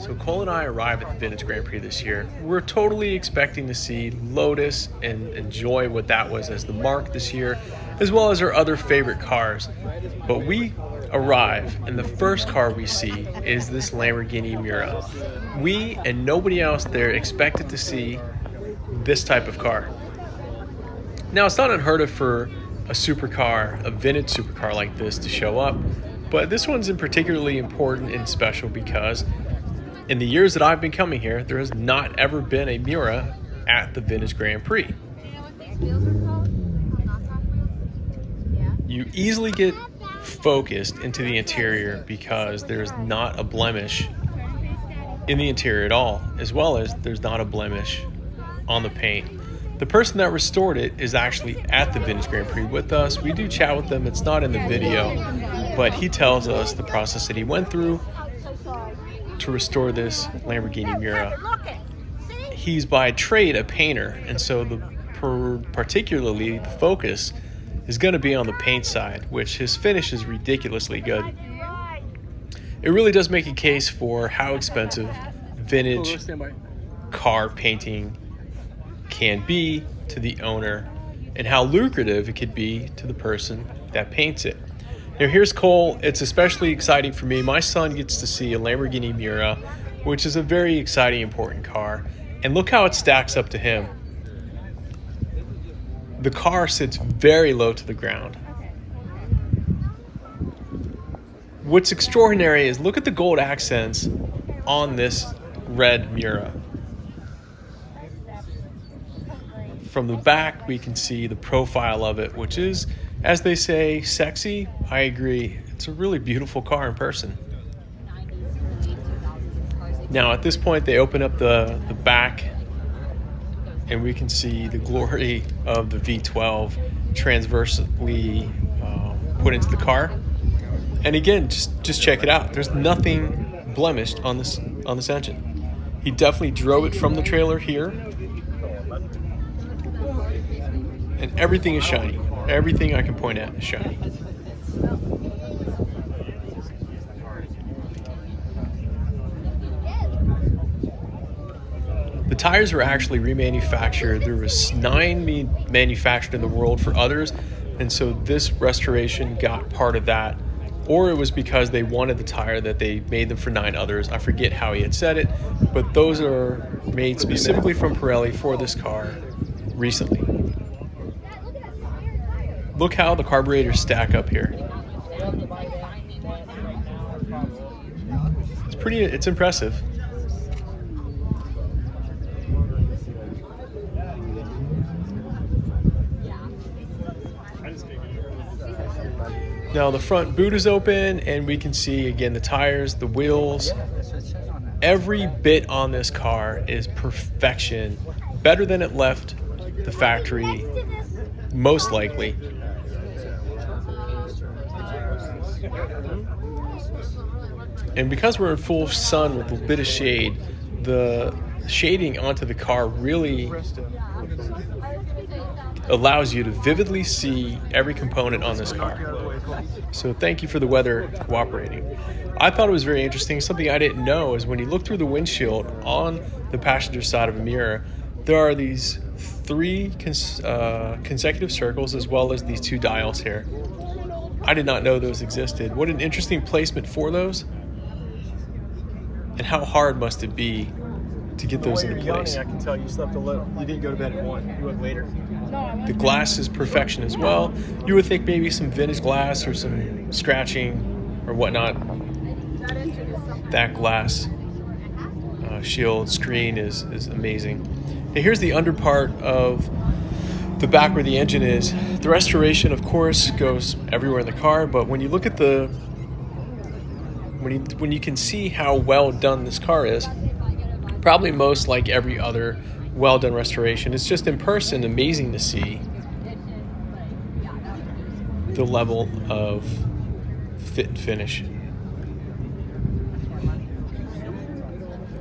So Cole and I arrived at the Vintage Grand Prix this year. We're totally expecting to see Lotus and enjoy what that was as the mark this year, as well as our other favorite cars. But we arrive, and the first car we see is this Lamborghini Miura. We and nobody else there expected to see this type of car. Now, it's not unheard of for a supercar, a vintage supercar like this to show up, but this one's particularly important and special because in the years that I've been coming here, there has not ever been a Miura at the Vintage Grand Prix. You easily get focused into the interior because there's not a blemish in the interior at all, as well as there's not a blemish on the paint. The person that restored it is actually at the Vintage Grand Prix with us. We do chat with them. It's not in the video, but he tells us the process that he went through to restore this Lamborghini Miura. He's by trade a painter, and so particularly the focus is going to be on the paint side, which his finish is ridiculously good. It really does make a case for how expensive vintage car painting can be to the owner and how lucrative it could be to the person that paints it. Now here's Cole. It's especially exciting for me. My son gets to see a Lamborghini Miura, which is a very exciting, important car. And look how it stacks up to him. The car sits very low to the ground. What's extraordinary is look at the gold accents on this red Miura. From the back, we can see the profile of it, which is, as they say, sexy. I agree. It's a really beautiful car in person. Now, at this point, they open up the back, and we can see the glory of the V12 transversely put into the car. And again, just check it out. There's nothing blemished on this engine. He definitely drove it from the trailer here. And everything is shiny. Everything I can point at is shiny. The tires were actually remanufactured. There was 9 manufactured in the world for others, and so this restoration got part of that. Or it was because they wanted the tire that they made them for 9 others. I forget how he had said it, but those are made specifically from Pirelli for this car recently. Look how the carburetors stack up here. It's impressive. Now the front boot is open and we can see again the tires, the wheels. Every bit on this car is perfection. Better than it left the factory, most likely. And because we're in full sun with a bit of shade, the shading onto the car really allows you to vividly see every component on this car. So thank you for the weather cooperating. I thought it was very interesting. Something I didn't know is when you look through the windshield on the passenger side of a Miura, there are these 3 consecutive circles as well as these 2 dials here. I did not know those existed. What an interesting placement for those. And how hard must it be to get those into place? I can tell you slept a little. You didn't go to bed at 1. You went later. The glass is perfection as well. You would think maybe some vintage glass or some scratching or whatnot. That glass shield screen is amazing. Now here's the under part of the back where the engine is. The restoration, of course, goes everywhere in the car, but when you look at when you can see how well done this car is, probably most like every other well done restoration, it's just in person amazing to see the level of fit and finish.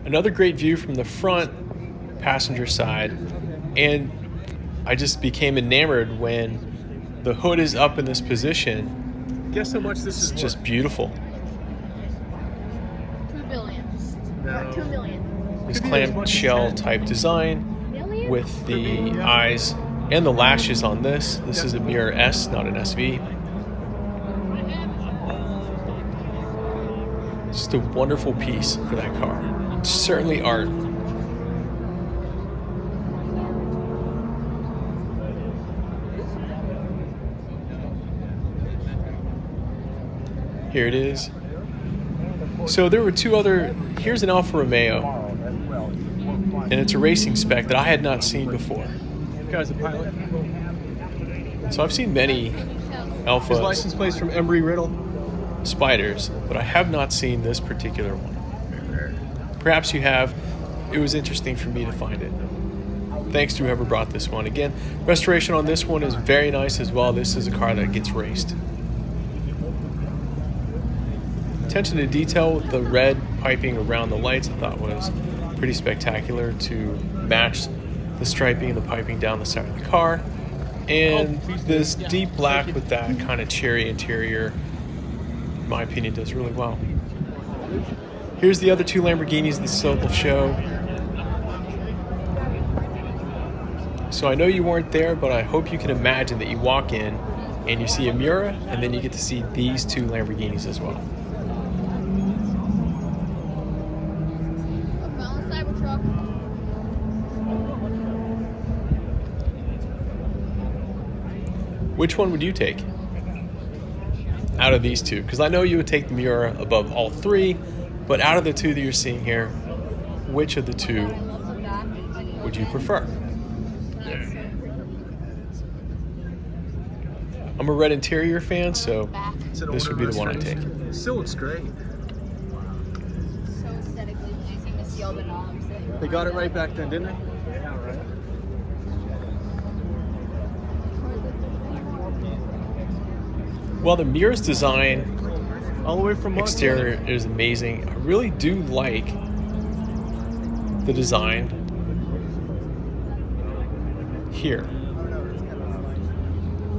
Another great view from the front passenger side, and I just became enamored when the hood is up in this position. Guess how much this is just beautiful. billions. No. 2 million. This Could be as much as clamshell 10. type design Million? with the Yeah. eyes and the lashes on this. This is a Miura S, not an SV. Just a wonderful piece for that car. Certainly art. Here it is. So there were two other, here's an Alfa Romeo, and it's a racing spec that I had not seen before. Guy's a pilot. So I've seen many His Alfa license plate's from Embry-Riddle. Spiders, but I have not seen this particular one. Perhaps you have. It was interesting for me to find it. Thanks to whoever brought this one. Again, restoration on this one is very nice as well. This is a car that gets raced. Attention to detail with the red piping around the lights I thought was pretty spectacular to match the striping and the piping down the side of the car. And this deep black with that kind of cherry interior, in my opinion, does really well. Here's the other two Lamborghinis this will show. So I know you weren't there, but I hope you can imagine that you walk in and you see a Miura, and then you get to see these two Lamborghinis as well. Which one would you take out of these two? Because I know you would take the Miura above all three, but out of the two that you're seeing here, which of the two would you prefer? I'm a red interior fan, so this would be the one I take. It still looks great. So aesthetically pleasing to see all the knobs. They got it right back then, didn't they? Yeah, right. Well, the Miura's design, All the way from Montana. exterior is amazing. I really do like the design here.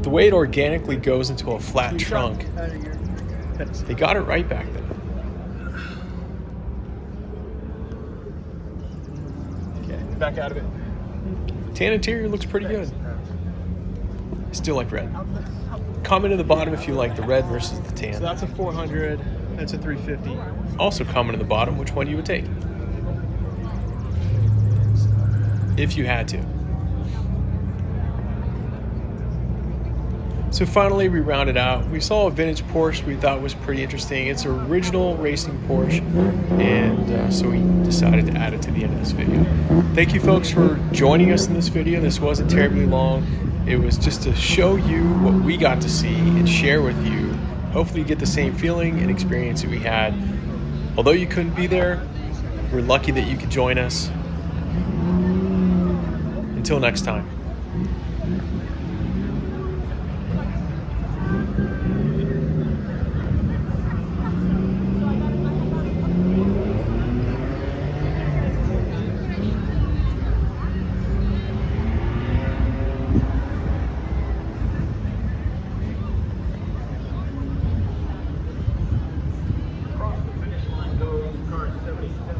The way it organically goes into a flat trunk. They got it right back then. Okay, back out of it. Tan interior looks pretty good. Still like red. Comment in the bottom if you like the red versus the So tan. that's a 400. That's a 350. Also comment in the bottom which one you would take. If you had to. So finally we rounded out. We saw a vintage Porsche we thought was pretty interesting. It's an original racing Porsche, and so we decided to add it to the end of this video. Thank you folks for joining us in this video. This wasn't terribly long. It was just to show you what we got to see and share with you. Hopefully you get the same feeling and experience that we had. Although you couldn't be there, we're lucky that you could join us. Until next time. Across the finish line goes car 77.